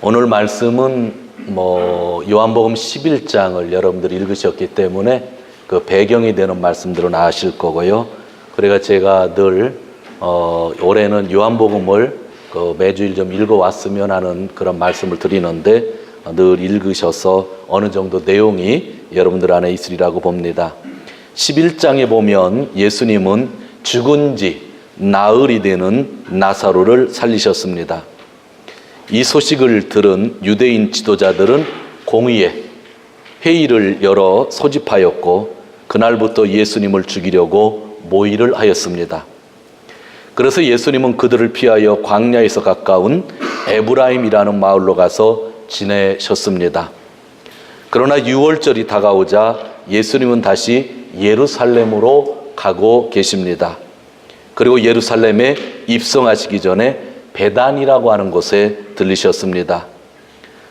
오늘 말씀은 요한복음 11장을 여러분들이 읽으셨기 때문에 그 배경이 되는 말씀들은 아실 거고요. 그래가 제가 늘 올해는 요한복음을 매주일 좀 읽어왔으면 하는 그런 말씀을 드리는데 늘 읽으셔서 어느 정도 내용이 여러분들 안에 있으리라고 봅니다. 11장에 보면 예수님은 죽은 지 나흘이 되는 나사로를 살리셨습니다. 이 소식을 들은 유대인 지도자들은 공의회 회의를 열어 소집하였고 그날부터 예수님을 죽이려고 모의를 하였습니다. 그래서 예수님은 그들을 피하여 광야에서 가까운 에브라임이라는 마을로 가서 지내셨습니다. 그러나 유월절이 다가오자 예수님은 다시 예루살렘으로 가고 계십니다. 그리고 예루살렘에 입성하시기 전에 베단이라고 하는 곳에 들리셨습니다.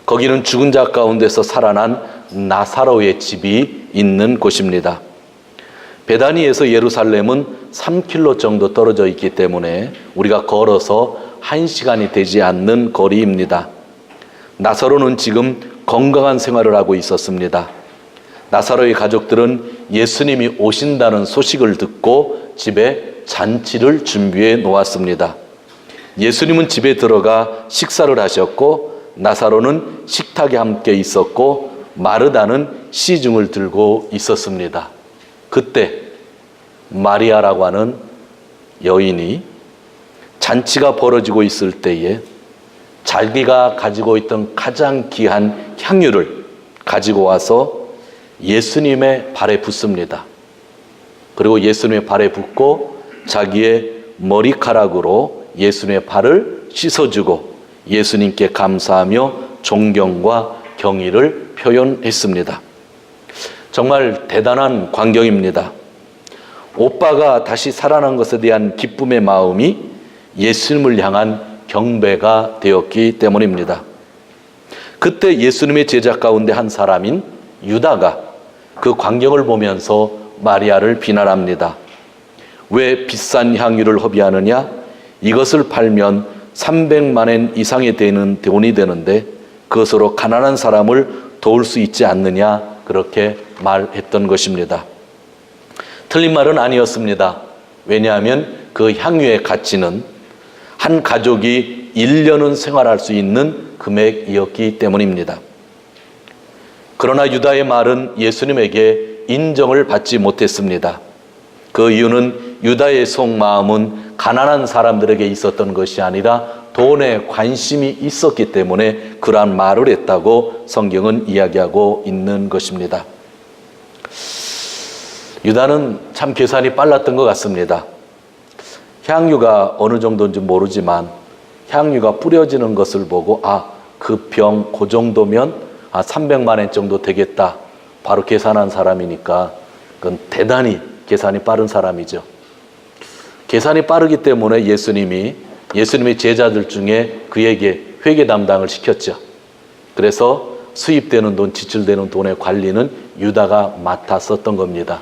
거기는 죽은 자 가운데서 살아난 나사로의 집이 있는 곳입니다. 베다니에서 예루살렘은 3km 정도 떨어져 있기 때문에 우리가 걸어서 1시간이 되지 않는 거리입니다. 나사로는 지금 건강한 생활을 하고 있었습니다. 나사로의 가족들은 예수님이 오신다는 소식을 듣고 집에 잔치를 준비해 놓았습니다. 예수님은 집에 들어가 식사를 하셨고 나사로는 식탁에 함께 있었고 마르다는 시중을 들고 있었습니다. 그때 마리아라고 하는 여인이 잔치가 벌어지고 있을 때에 자기가 가지고 있던 가장 귀한 향유를 가지고 와서 예수님의 발에 붓습니다. 그리고 예수님의 발에 붓고 자기의 머리카락으로 예수님의 발을 씻어주고 예수님께 감사하며 존경과 경의를 표현했습니다. 정말 대단한 광경입니다. 오빠가 다시 살아난 것에 대한 기쁨의 마음이 예수님을 향한 경배가 되었기 때문입니다. 그때 예수님의 제자 가운데 한 사람인 유다가 그 광경을 보면서 마리아를 비난합니다. 왜 비싼 향유를 허비하느냐? 이것을 팔면 300만 엔 이상이 되는 돈이 되는데 그것으로 가난한 사람을 도울 수 있지 않느냐? 그렇게 말했던 것입니다. 틀린 말은 아니었습니다. 왜냐하면 그 향유의 가치는 한 가족이 1년은 생활할 수 있는 금액이었기 때문입니다. 그러나 유다의 말은 예수님에게 인정을 받지 못했습니다. 그 이유는 유다의 속마음은 가난한 사람들에게 있었던 것이 아니라 돈에 관심이 있었기 때문에 그러한 말을 했다고 성경은 이야기하고 있는 것입니다. 유다는 참 계산이 빨랐던 것 같습니다. 향유가 어느 정도인지 모르지만 향유가 뿌려지는 것을 보고 그 병 그 정도면 300만 엔 정도 되겠다. 바로 계산한 사람이니까 그건 대단히 계산이 빠른 사람이죠. 계산이 빠르기 때문에 예수님의 제자들 중에 그에게 회계 담당을 시켰죠. 그래서 수입되는 돈, 지출되는 돈의 관리는 유다가 맡았었던 겁니다.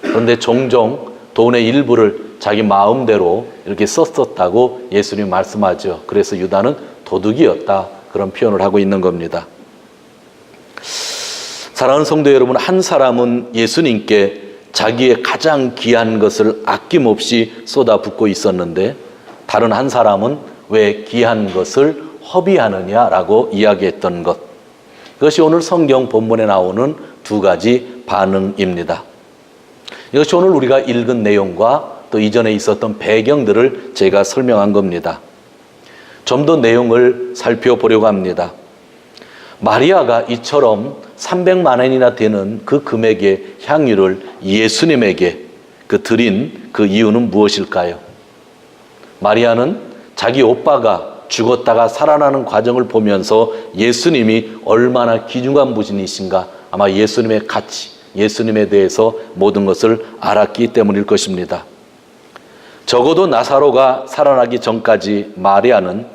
그런데 종종 돈의 일부를 자기 마음대로 이렇게 썼었다고 예수님 말씀하죠. 그래서 유다는 도둑이었다. 그런 표현을 하고 있는 겁니다. 사랑하는 성도 여러분, 한 사람은 예수님께 자기의 가장 귀한 것을 아낌없이 쏟아붓고 있었는데 다른 한 사람은 왜 귀한 것을 허비하느냐라고 이야기했던 것. 이것이 오늘 성경 본문에 나오는 두 가지 반응입니다. 이것이 오늘 우리가 읽은 내용과 또 이전에 있었던 배경들을 제가 설명한 겁니다. 좀 더 내용을 살펴보려고 합니다. 마리아가 이처럼 300만 엔이나 되는 그 금액의 향유를 예수님에게 드린 그 이유는 무엇일까요? 마리아는 자기 오빠가 죽었다가 살아나는 과정을 보면서 예수님이 얼마나 귀중한 분이신가, 아마 예수님의 가치, 예수님에 대해서 모든 것을 알았기 때문일 것입니다. 적어도 나사로가 살아나기 전까지 마리아는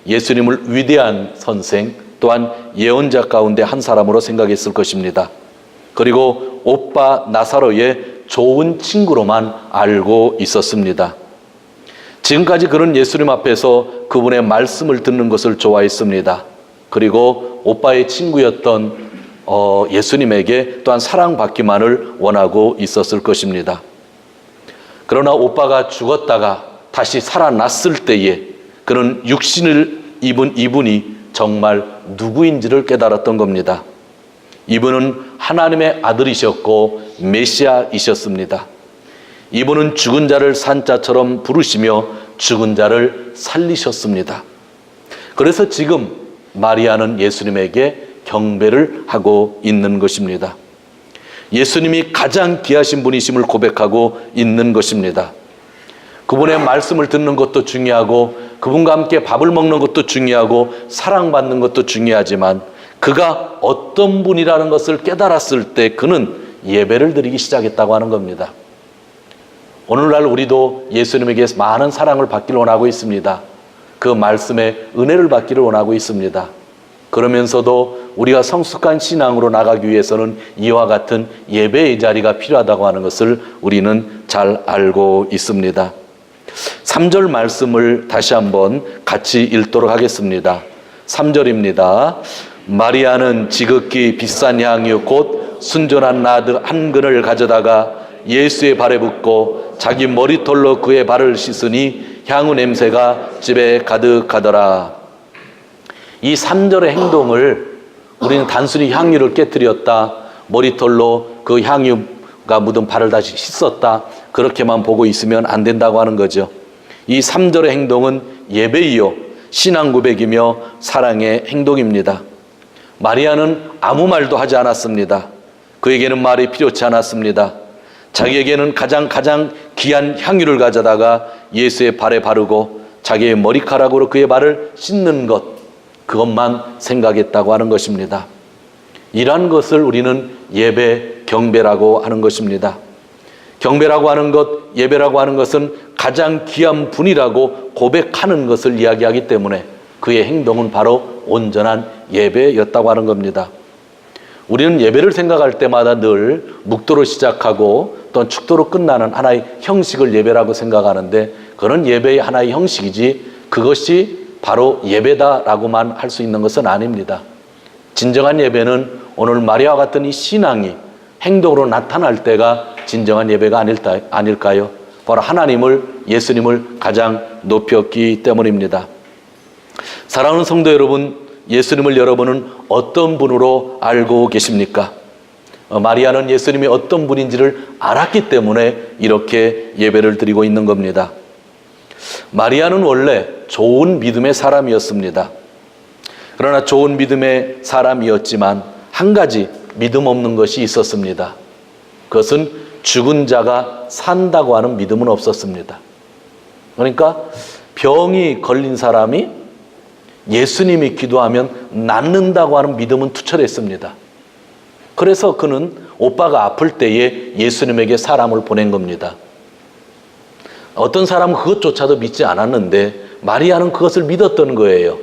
예수님을 위대한 선생, 또한 예언자 가운데 한 사람으로 생각했을 것입니다. 그리고 오빠 나사로의 좋은 친구로만 알고 있었습니다. 지금까지 그런 예수님 앞에서 그분의 말씀을 듣는 것을 좋아했습니다. 그리고 오빠의 친구였던 예수님에게 또한 사랑받기만을 원하고 있었을 것입니다. 그러나 오빠가 죽었다가 다시 살아났을 때에 그는 육신을 입은 이분이 정말 누구인지를 깨달았던 겁니다. 이분은 하나님의 아들이셨고 메시아이셨습니다. 이분은 죽은 자를 산 자처럼 부르시며 죽은 자를 살리셨습니다. 그래서 지금 마리아는 예수님에게 경배를 하고 있는 것입니다. 예수님이 가장 귀하신 분이심을 고백하고 있는 것입니다. 그분의 말씀을 듣는 것도 중요하고 그분과 함께 밥을 먹는 것도 중요하고 사랑받는 것도 중요하지만 그가 어떤 분이라는 것을 깨달았을 때 그는 예배를 드리기 시작했다고 하는 겁니다. 오늘날 우리도 예수님에게 많은 사랑을 받기를 원하고 있습니다. 그 말씀에 은혜를 받기를 원하고 있습니다. 그러면서도 우리가 성숙한 신앙으로 나가기 위해서는 이와 같은 예배의 자리가 필요하다고 하는 것을 우리는 잘 알고 있습니다. 3절 말씀을 다시 한번 같이 읽도록 하겠습니다. 3절입니다. 마리아는 지극히 비싼 향유 곧 순전한 나드 한 근을 가져다가 예수의 발에 붓고 자기 머리털로 그의 발을 씻으니 향후 냄새가 집에 가득하더라. 이 3절의 행동을 우리는 단순히 향유를 깨뜨렸다, 머리털로 그 향유가 묻은 발을 다시 씻었다, 그렇게만 보고 있으면 안 된다고 하는 거죠. 이 3절의 행동은 예배이요 신앙 고백이며 사랑의 행동입니다. 마리아는 아무 말도 하지 않았습니다. 그에게는 말이 필요치 않았습니다. 자기에게는 가장 귀한 향유를 가져다가 예수의 발에 바르고 자기의 머리카락으로 그의 발을 씻는 것, 그것만 생각했다고 하는 것입니다. 이러한 것을 우리는 예배, 경배라고 하는 것입니다. 경배라고 하는 것, 예배라고 하는 것은 가장 귀한 분이라고 고백하는 것을 이야기하기 때문에 그의 행동은 바로 온전한 예배였다고 하는 겁니다. 우리는 예배를 생각할 때마다 늘 묵도로 시작하고 또 축도로 끝나는 하나의 형식을 예배라고 생각하는데 그런 예배의 하나의 형식이지 그것이 바로 예배다라고만 할 수 있는 것은 아닙니다. 진정한 예배는 오늘 마리아와 같은 이 신앙이 행동으로 나타날 때가 진정한 예배가 아닐까요? 바로 하나님을, 예수님을 가장 높였기 때문입니다. 사랑하는 성도 여러분, 예수님을 여러분은 어떤 분으로 알고 계십니까? 마리아는 예수님이 어떤 분인지를 알았기 때문에 이렇게 예배를 드리고 있는 겁니다. 마리아는 원래 좋은 믿음의 사람이었습니다. 그러나 좋은 믿음의 사람이었지만 한 가지 믿음 없는 것이 있었습니다. 그것은 죽은 자가 산다고 하는 믿음은 없었습니다. 그러니까 병이 걸린 사람이 예수님이 기도하면 낫는다고 하는 믿음은 투철했습니다. 그래서 그는 오빠가 아플 때에 예수님에게 사람을 보낸 겁니다. 어떤 사람은 그것조차도 믿지 않았는데 마리아는 그것을 믿었던 거예요.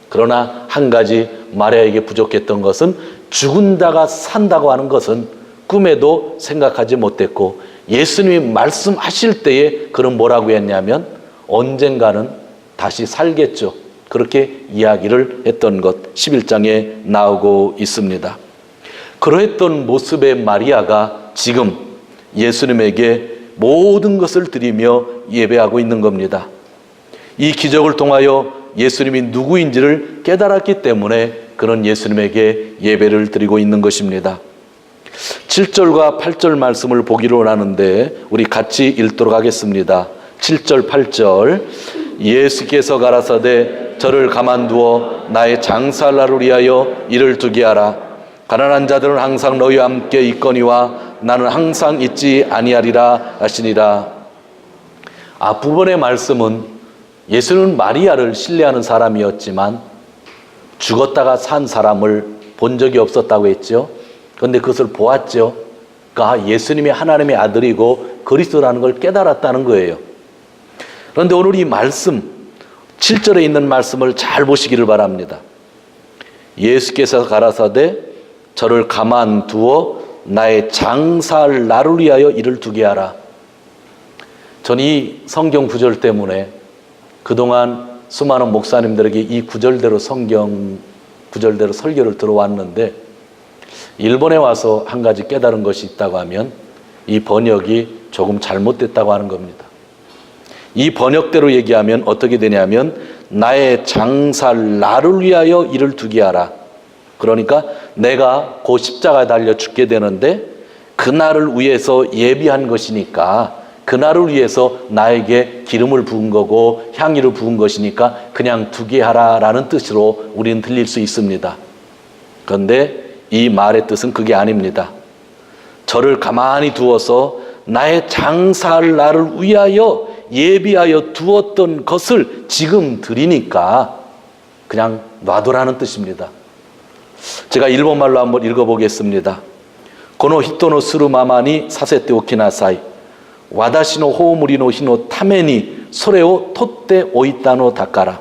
그러나 한 가지 마리아에게 부족했던 것은 죽은 자가 산다고 하는 것은 꿈에도 생각하지 못했고 예수님이 말씀하실 때에 그는 뭐라고 했냐면 언젠가는 다시 살겠죠. 그렇게 이야기를 했던 것 11장에 나오고 있습니다. 그러했던 모습의 마리아가 지금 예수님에게 모든 것을 드리며 예배하고 있는 겁니다. 이 기적을 통하여 예수님이 누구인지를 깨달았기 때문에 그는 예수님에게 예배를 드리고 있는 것입니다. 7절과 8절 말씀을 보기로 하는데 우리 같이 읽도록 하겠습니다. 7절 8절 예수께서 가라사대 저를 가만두어 나의 장사할 날을 위하여 이를 두게 하라. 가난한 자들은 항상 너희와 함께 있거니와 나는 항상 있지 아니하리라 하시니라. 앞부분의 말씀은 예수는 마리아를 신뢰하는 사람이었지만 죽었다가 산 사람을 본 적이 없었다고 했죠. 그런데 그것을 보았죠. 그러니까 예수님이 하나님의 아들이고 그리스도라는 걸 깨달았다는 거예요. 그런데 오늘 이 말씀 7절에 있는 말씀을 잘 보시기를 바랍니다. 예수께서 가라사대 저를 가만두어 나의 장사할 날을 위하여 이를 두게 하라. 전 이 성경 구절 때문에 그동안 수많은 목사님들에게 이 구절대로 성경 구절대로 설교를 들어왔는데 일본에 와서 한 가지 깨달은 것이 있다고 하면 이 번역이 조금 잘못됐다고 하는 겁니다. 이 번역대로 얘기하면 어떻게 되냐면 나의 장사를 나를 위하여 이를 두게 하라. 그러니까 내가 그 십자가에 달려 죽게 되는데 그날을 위해서 예비한 것이니까, 그날을 위해서 나에게 기름을 부은 거고 향유를 부은 것이니까 그냥 두게 하라라는 뜻으로 우리는 들릴 수 있습니다. 그런데 이 말의 뜻은 그게 아닙니다. 저를 가만히 두어서 나의 장사할 날을 위하여 예비하여 두었던 것을 지금 드리니까 그냥 놔두라는 뜻입니다. 제가 일본말로 한번 읽어보겠습니다. 고노 히토노 스루마마니 사세테 오키나사이 와다시노 호우무리노 히노 타메니 소레오 토떼 오이타노 다카라.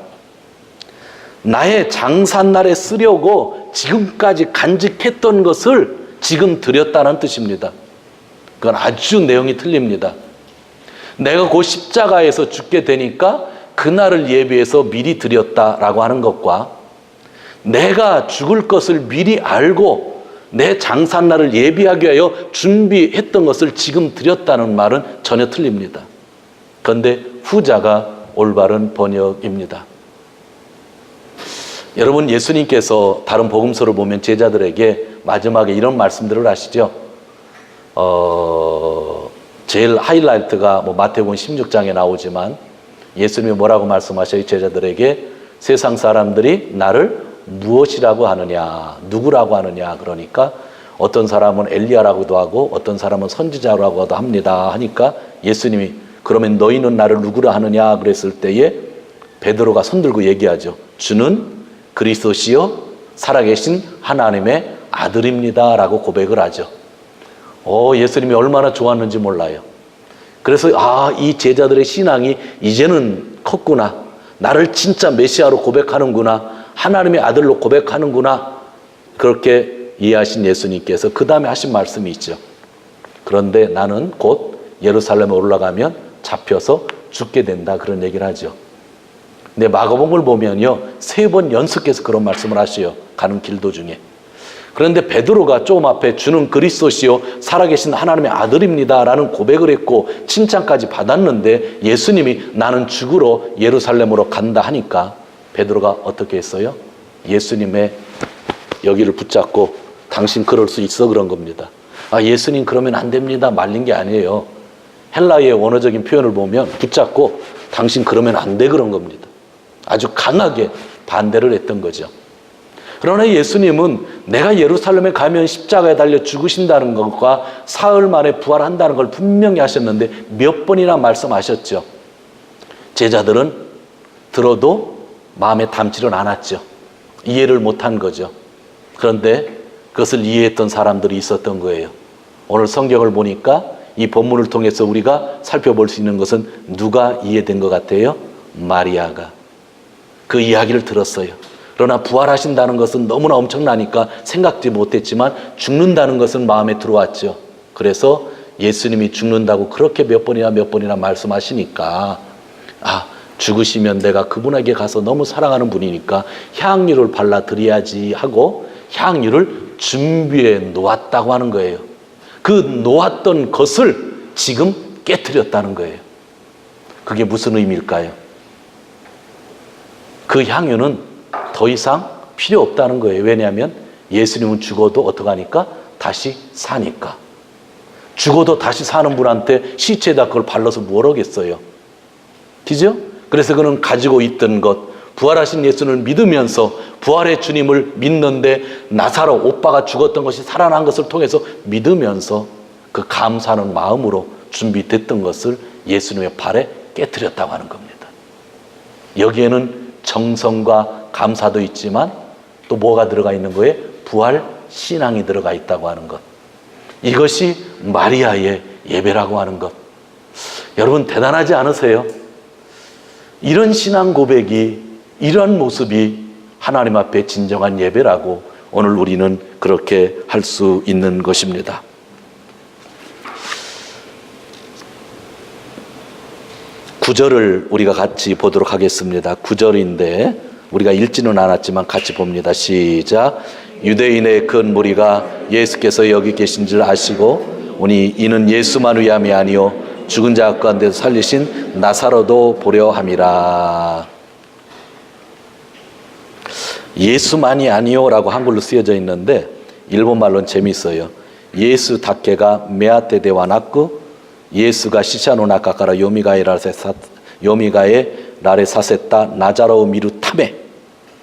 나의 장사날에 쓰려고 지금까지 간직했던 것을 지금 드렸다는 뜻입니다. 그건 아주 내용이 틀립니다. 내가 그 십자가에서 죽게 되니까 그날을 예비해서 미리 드렸다라고 하는 것과 내가 죽을 것을 미리 알고 내 장사날을 예비하기 위하여 준비했던 것을 지금 드렸다는 말은 전혀 틀립니다. 그런데 후자가 올바른 번역입니다. 여러분, 예수님께서 다른 복음서를 보면 제자들에게 마지막에 이런 말씀들을 하시죠. 제일 하이라이트가 마태복음 16장에 나오지만 예수님이 뭐라고 말씀하셔요? 제자들에게 세상 사람들이 나를 무엇이라고 하느냐, 누구라고 하느냐. 그러니까 어떤 사람은 엘리야라고도 하고 어떤 사람은 선지자라고도 합니다 하니까 예수님이 그러면 너희는 나를 누구라 하느냐 그랬을 때에 베드로가 손들고 얘기하죠. 주는 그리스도시요 살아계신 하나님의 아들입니다 라고 고백을 하죠. 예수님이 얼마나 좋았는지 몰라요. 그래서 이 제자들의 신앙이 이제는 컸구나, 나를 진짜 메시아로 고백하는구나, 하나님의 아들로 고백하는구나, 그렇게 이해하신 예수님께서 그 다음에 하신 말씀이 있죠. 그런데 나는 곧 예루살렘에 올라가면 잡혀서 죽게 된다, 그런 얘기를 하죠. 근데 마가복음을 보면요 3번 연속해서 그런 말씀을 하셔요, 가는 길 도중에. 그런데 베드로가 조금 앞에 주는 그리스도시요 살아계신 하나님의 아들입니다 라는 고백을 했고 칭찬까지 받았는데 예수님이 나는 죽으러 예루살렘으로 간다 하니까 베드로가 어떻게 했어요? 예수님의 여기를 붙잡고 당신 그럴 수 있어 그런 겁니다. 예수님 그러면 안 됩니다 말린 게 아니에요. 헬라의 원어적인 표현을 보면 붙잡고 당신 그러면 안 돼 그런 겁니다. 아주 강하게 반대를 했던 거죠. 그러나 예수님은 내가 예루살렘에 가면 십자가에 달려 죽으신다는 것과 사흘 만에 부활한다는 걸 분명히 하셨는데 몇 번이나 말씀하셨죠. 제자들은 들어도 마음에 담지를 않았죠. 이해를 못한 거죠. 그런데 그것을 이해했던 사람들이 있었던 거예요. 오늘 성경을 보니까 이 본문을 통해서 우리가 살펴볼 수 있는 것은 누가 이해된 것 같아요? 마리아가 그 이야기를 들었어요. 그러나 부활하신다는 것은 너무나 엄청나니까 생각지 못했지만 죽는다는 것은 마음에 들어왔죠. 그래서 예수님이 죽는다고 그렇게 몇 번이나 말씀하시니까 죽으시면 내가 그분에게 가서 너무 사랑하는 분이니까 향유를 발라드려야지 하고 향유를 준비해 놓았다고 하는 거예요. 그 놓았던 것을 지금 깨트렸다는 거예요. 그게 무슨 의미일까요? 그 향유는 더 이상 필요 없다는 거예요. 왜냐하면 예수님은 죽어도 어떡하니까? 다시 사니까. 죽어도 다시 사는 분한테 시체에다 그걸 발라서 뭘 하겠어요? 그죠? 그래서 그는 가지고 있던 것, 부활하신 예수를 믿으면서 부활의 주님을 믿는데 나사로 오빠가 죽었던 것이 살아난 것을 통해서 믿으면서 그 감사하는 마음으로 준비됐던 것을 예수님의 발에 깨트렸다고 하는 겁니다. 여기에는 정성과 감사도 있지만 또 뭐가 들어가 있는 거예요? 부활 신앙이 들어가 있다고 하는 것. 이것이 마리아의 예배라고 하는 것. 여러분 대단하지 않으세요? 이런 신앙 고백이, 이런 모습이 하나님 앞에 진정한 예배라고 오늘 우리는 그렇게 할 수 있는 것입니다. 구절을 우리가 같이 보도록 하겠습니다. 9절인데 우리가 읽지는 않았지만 같이 봅니다. 시작. 유대인의 큰 무리가 예수께서 여기 계신 줄 아시고 오니 이는 예수만 위함이 아니요 죽은 자 가운데서 살리신 나사로도 보려 함이라. 예수만이 아니요라고 한글로 쓰여져 있는데 일본말로는 재미있어요. 예수 다케가 메아테데와 나쿠 예수가 시샤노 나카카라 요미가에 나레 사세타 나자로 미루 타메.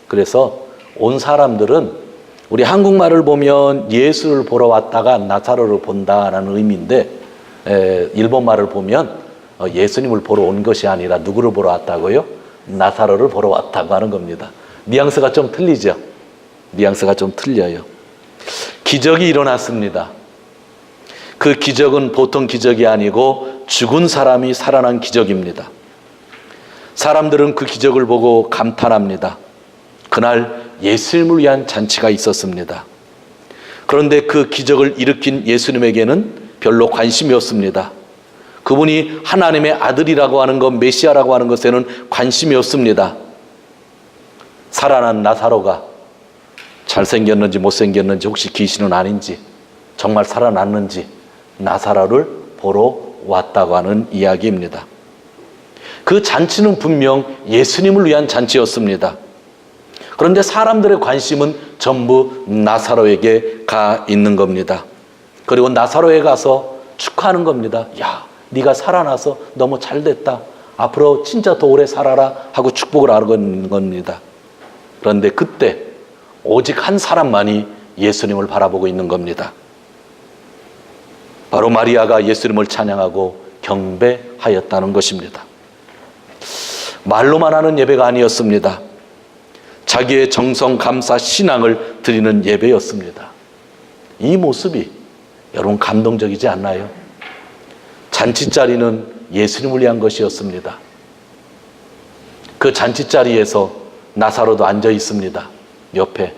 그래서 온 사람들은 우리 한국말을 보면 예수를 보러 왔다가 나사로를 본다라는 의미인데 일본말을 보면 예수님을 보러 온 것이 아니라 누구를 보러 왔다고요? 나사로를 보러 왔다고 하는 겁니다. 뉘앙스가 좀 틀리죠? 뉘앙스가 좀 틀려요. 기적이 일어났습니다. 그 기적은 보통 기적이 아니고 죽은 사람이 살아난 기적입니다. 사람들은 그 기적을 보고 감탄합니다. 그날 예수님을 위한 잔치가 있었습니다. 그런데 그 기적을 일으킨 예수님에게는 별로 관심이 없습니다. 그분이 하나님의 아들이라고 하는 것, 메시아라고 하는 것에는 관심이 없습니다. 살아난 나사로가 잘생겼는지 못생겼는지 혹시 귀신은 아닌지 정말 살아났는지 나사로를 보러 왔다고 하는 이야기입니다. 그 잔치는 분명 예수님을 위한 잔치였습니다. 그런데 사람들의 관심은 전부 나사로에게 가 있는 겁니다. 그리고 나사로에 가서 축하하는 겁니다. 야, 네가 살아나서 너무 잘됐다. 앞으로 진짜 더 오래 살아라 하고 축복을 하는 겁니다. 그런데 그때 오직 한 사람만이 예수님을 바라보고 있는 겁니다. 바로 마리아가 예수님을 찬양하고 경배하였다는 것입니다. 말로만 하는 예배가 아니었습니다. 자기의 정성, 감사, 신앙을 드리는 예배였습니다. 이 모습이 여러분 감동적이지 않나요? 잔치자리는 예수님을 위한 것이었습니다. 그 잔치자리에서 나사로도 앉아 있습니다. 옆에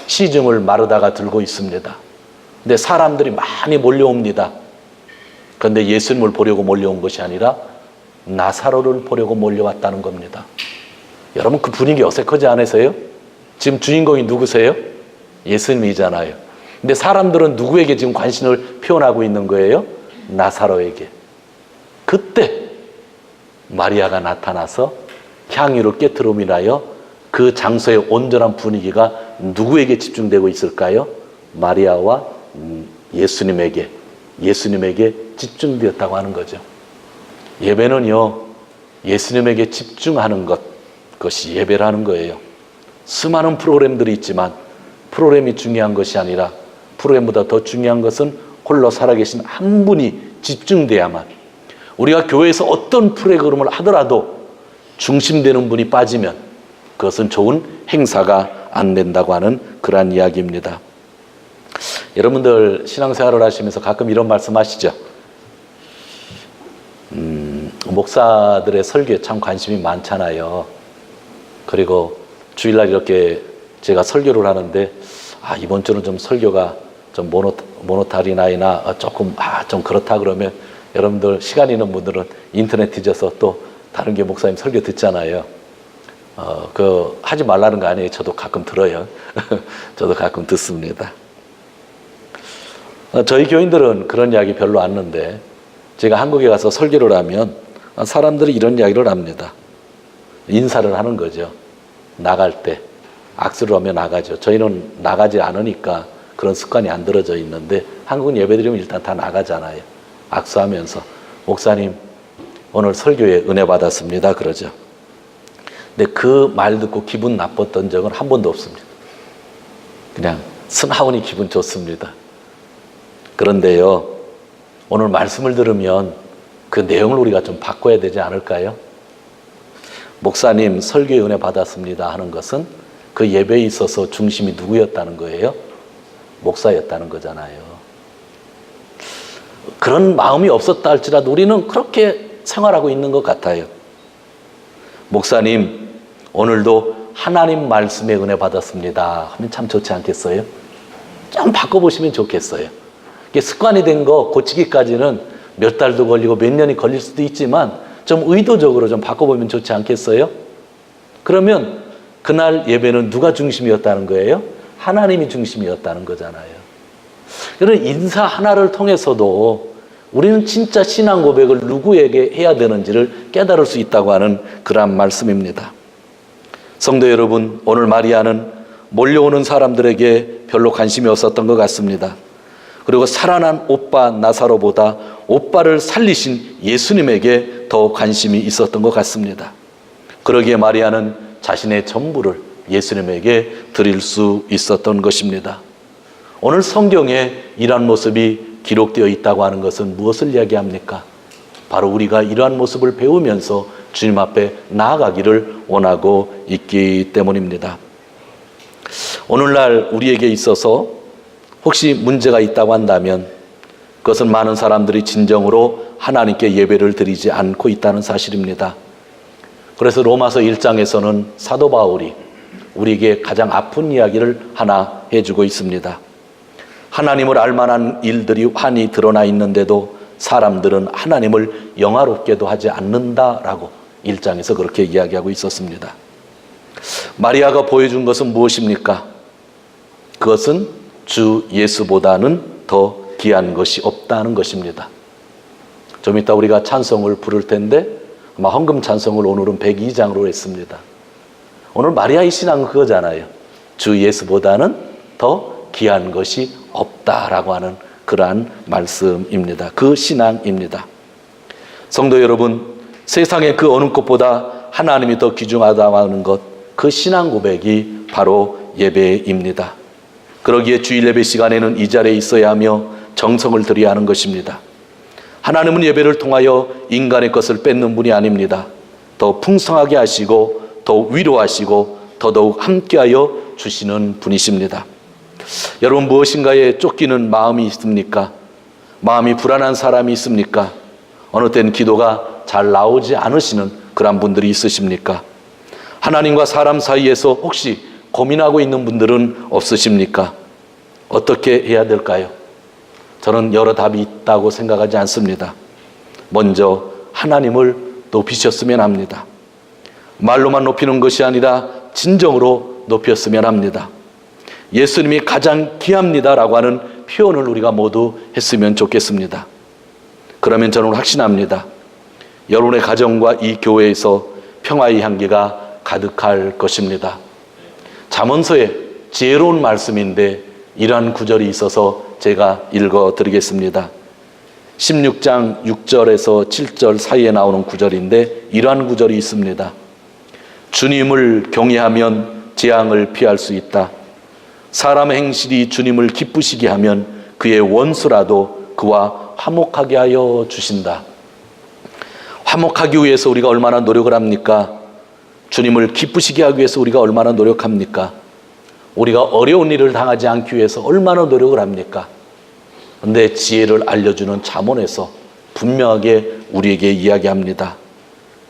시중을 마르다가 들고 있습니다. 근데 사람들이 많이 몰려옵니다. 그런데 예수님을 보려고 몰려온 것이 아니라 나사로를 보려고 몰려왔다는 겁니다. 여러분 그 분위기 어색하지 않으세요? 지금 주인공이 누구세요? 예수님이잖아요. 근데 사람들은 누구에게 지금 관심을 표현하고 있는 거예요? 나사로에게. 그때 마리아가 나타나서 향유를 깨트림이라여 그 장소의 온전한 분위기가 누구에게 집중되고 있을까요? 마리아와 예수님에게 집중되었다고 하는 거죠. 예배는요, 예수님에게 집중하는 그것이 예배라는 거예요. 수많은 프로그램들이 있지만 프로그램이 중요한 것이 아니라 프로그램보다 더 중요한 것은 홀로 살아계신 한 분이 집중돼야만, 우리가 교회에서 어떤 프로그램을 하더라도 중심되는 분이 빠지면 그것은 좋은 행사가 안 된다고 하는 그러한 이야기입니다. 여러분들 신앙생활을 하시면서 가끔 이런 말씀 하시죠? 목사들의 설교에 참 관심이 많잖아요. 그리고 주일날 이렇게 제가 설교를 하는데 이번 주는 좀 설교가 좀 모노타리나이나 좀 그렇다 그러면 여러분들 시간 있는 분들은 인터넷 뒤져서 또 다른 게 목사님 설교 듣잖아요. 하지 말라는 거 아니에요. 저도 가끔 들어요. 저도 가끔 듣습니다. 저희 교인들은 그런 이야기 별로 안 하는데 제가 한국에 가서 설교를 하면 사람들이 이런 이야기를 합니다. 인사를 하는 거죠. 나갈 때 악수를 하며 나가죠. 저희는 나가지 않으니까 그런 습관이 안 들어져 있는데 한국은 예배드리면 일단 다 나가잖아요. 악수하면서 목사님 오늘 설교에 은혜 받았습니다 그러죠. 근데 그 말 듣고 기분 나빴던 적은 한 번도 없습니다. 그냥 순하오니 기분 좋습니다. 그런데요, 오늘 말씀을 들으면 그 내용을 우리가 좀 바꿔야 되지 않을까요? 목사님 설교에 은혜 받았습니다 하는 것은 그 예배에 있어서 중심이 누구였다는 거예요? 목사였다는 거잖아요. 그런 마음이 없었다 할지라도 우리는 그렇게 생활하고 있는 것 같아요. 목사님 오늘도 하나님 말씀에 은혜 받았습니다 하면 참 좋지 않겠어요? 좀 바꿔보시면 좋겠어요. 이게 습관이 된 거 고치기까지는 몇 달도 걸리고 몇 년이 걸릴 수도 있지만 좀 의도적으로 좀 바꿔보면 좋지 않겠어요? 그러면 그날 예배는 누가 중심이었다는 거예요? 하나님이 중심이었다는 거잖아요. 그런 인사 하나를 통해서도 우리는 진짜 신앙 고백을 누구에게 해야 되는지를 깨달을 수 있다고 하는 그러한 말씀입니다. 성도 여러분, 오늘 마리아는 몰려오는 사람들에게 별로 관심이 없었던 것 같습니다. 그리고 살아난 오빠 나사로보다 오빠를 살리신 예수님에게 더 관심이 있었던 것 같습니다. 그러기에 마리아는 자신의 전부를 예수님에게 드릴 수 있었던 것입니다. 오늘 성경에 이러한 모습이 기록되어 있다고 하는 것은 무엇을 이야기합니까? 바로 우리가 이러한 모습을 배우면서 주님 앞에 나아가기를 원하고 있기 때문입니다. 오늘날 우리에게 있어서 혹시 문제가 있다고 한다면 그것은 많은 사람들이 진정으로 하나님께 예배를 드리지 않고 있다는 사실입니다. 그래서 로마서 1장에서는 사도 바울이 우리에게 가장 아픈 이야기를 하나 해주고 있습니다. 하나님을 알만한 일들이 환히 드러나 있는데도 사람들은 하나님을 영화롭게도 하지 않는다라고 1장에서 그렇게 이야기하고 있었습니다. 마리아가 보여준 것은 무엇입니까? 그것은 주 예수보다는 더 귀한 것이 없다는 것입니다. 좀 이따 우리가 찬송을 부를 텐데 아마 헌금 찬송을 오늘은 102장으로 했습니다. 오늘 마리아의 신앙은 그거잖아요. 주 예수보다는 더 귀한 것이 없다라고 하는 그러한 말씀입니다. 그 신앙입니다. 성도 여러분, 세상의 그 어느 것보다 하나님이 더 귀중하다고 하는 것, 그 신앙 고백이 바로 예배입니다. 그러기에 주일 예배 시간에는 이 자리에 있어야 하며 정성을 들여야 하는 것입니다. 하나님은 예배를 통하여 인간의 것을 뺏는 분이 아닙니다. 더 풍성하게 하시고 더 위로하시고 더더욱 함께하여 주시는 분이십니다. 여러분, 무엇인가에 쫓기는 마음이 있습니까? 마음이 불안한 사람이 있습니까? 어느 때는 기도가 잘 나오지 않으시는 그런 분들이 있으십니까? 하나님과 사람 사이에서 혹시 고민하고 있는 분들은 없으십니까? 어떻게 해야 될까요? 저는 여러 답이 있다고 생각하지 않습니다. 먼저 하나님을 높이셨으면 합니다. 말로만 높이는 것이 아니라 진정으로 높였으면 합니다. 예수님이 가장 귀합니다라고 하는 표현을 우리가 모두 했으면 좋겠습니다. 그러면 저는 확신합니다. 여러분의 가정과 이 교회에서 평화의 향기가 가득할 것입니다. 잠언서의 지혜로운 말씀인데 이러한 구절이 있어서 제가 읽어드리겠습니다. 16장 6절에서 7절 사이에 나오는 구절인데 이러한 구절이 있습니다. 주님을 경외하면 재앙을 피할 수 있다. 사람의 행실이 주님을 기쁘시게 하면 그의 원수라도 그와 화목하게 하여 주신다. 화목하기 위해서 우리가 얼마나 노력을 합니까? 주님을 기쁘시게 하기 위해서 우리가 얼마나 노력합니까? 우리가 어려운 일을 당하지 않기 위해서 얼마나 노력을 합니까? 그런데 지혜를 알려주는 잠언에서 분명하게 우리에게 이야기합니다.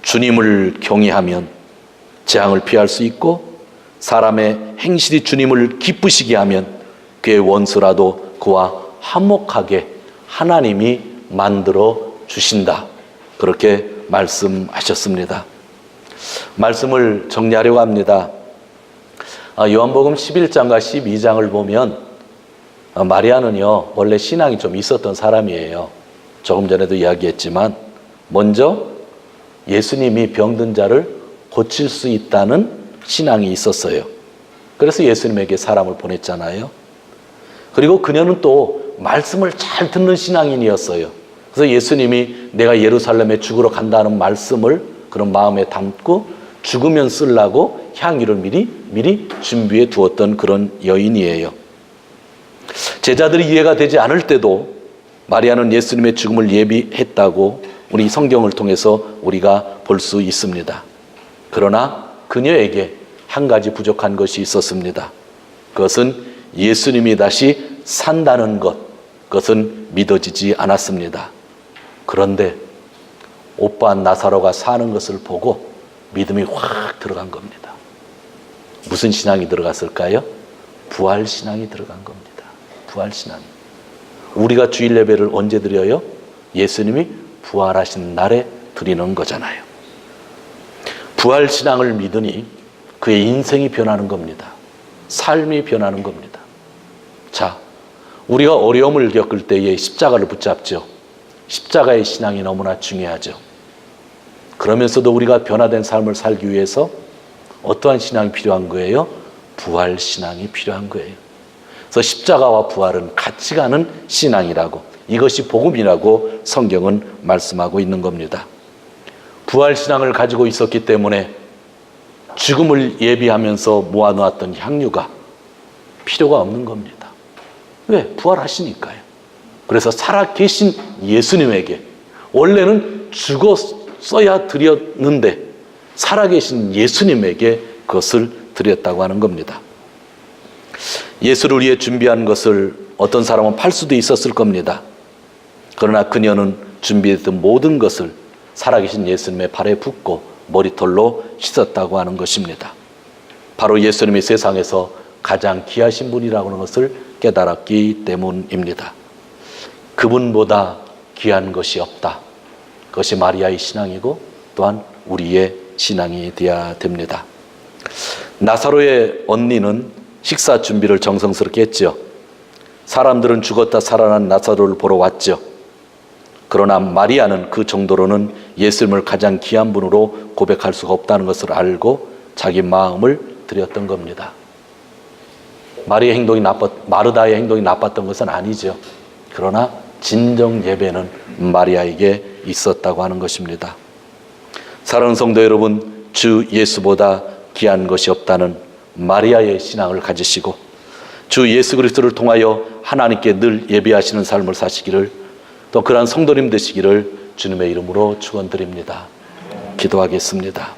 주님을 경외하면 재앙을 피할 수 있고 사람의 행실이 주님을 기쁘시게 하면 그의 원수라도 그와 화목하게 하나님이 만들어 주신다. 그렇게 말씀하셨습니다. 말씀을 정리하려고 합니다. 요한복음 11장과 12장을 보면 마리아는요 원래 신앙이 좀 있었던 사람이에요. 조금 전에도 이야기했지만 먼저 예수님이 병든 자를 고칠 수 있다는 신앙이 있었어요. 그래서 예수님에게 사람을 보냈잖아요. 그리고 그녀는 또 말씀을 잘 듣는 신앙인이었어요. 그래서 예수님이 내가 예루살렘에 죽으러 간다는 말씀을 그런 마음에 담고 죽으면 쓰려고 향유를 미리 준비해 두었던 그런 여인이에요. 제자들이 이해가 되지 않을 때도 마리아는 예수님의 죽음을 예비했다고 우리 성경을 통해서 우리가 볼 수 있습니다. 그러나 그녀에게 한 가지 부족한 것이 있었습니다. 그것은 예수님이 다시 산다는 것, 그것은 믿어지지 않았습니다. 그런데 오빠 나사로가 사는 것을 보고 믿음이 확 들어간 겁니다. 무슨 신앙이 들어갔을까요? 부활신앙이 들어간 겁니다. 부활신앙. 우리가 주일 예배를 언제 드려요? 예수님이 부활하신 날에 드리는 거잖아요. 부활신앙을 믿으니 그의 인생이 변하는 겁니다. 삶이 변하는 겁니다. 자, 우리가 어려움을 겪을 때에 십자가를 붙잡죠. 십자가의 신앙이 너무나 중요하죠. 그러면서도 우리가 변화된 삶을 살기 위해서 어떠한 신앙이 필요한 거예요? 부활 신앙이 필요한 거예요. 그래서 십자가와 부활은 같이 가는 신앙이라고, 이것이 복음이라고 성경은 말씀하고 있는 겁니다. 부활 신앙을 가지고 있었기 때문에 죽음을 예비하면서 모아놓았던 향유가 필요가 없는 겁니다. 왜? 부활하시니까요. 그래서 살아계신 예수님에게, 원래는 죽었어야 드렸는데 살아계신 예수님에게 그것을 드렸다고 하는 겁니다. 예수를 위해 준비한 것을 어떤 사람은 팔 수도 있었을 겁니다. 그러나 그녀는 준비했던 모든 것을 살아계신 예수님의 발에 붓고 머리털로 씻었다고 하는 것입니다. 바로 예수님이 세상에서 가장 귀하신 분이라고 하는 것을 깨달았기 때문입니다. 그분보다 귀한 것이 없다. 그것이 마리아의 신앙이고 또한 우리의 신앙이 되어야 됩니다. 나사로의 언니는 식사 준비를 정성스럽게 했죠. 사람들은 죽었다 살아난 나사로를 보러 왔죠. 그러나 마리아는 그 정도로는 예수님을 가장 귀한 분으로 고백할 수가 없다는 것을 알고 자기 마음을 드렸던 겁니다. 마르다의 행동이 나빴던 것은 아니죠. 그러나 진정 예배는 마리아에게 있었다고 하는 것입니다. 사랑하는 성도 여러분, 주 예수보다 귀한 것이 없다는 마리아의 신앙을 가지시고 주 예수 그리스도를 통하여 하나님께 늘 예배하시는 삶을 사시기를, 또 그러한 성도님 되시기를 주님의 이름으로 축원드립니다. 기도하겠습니다.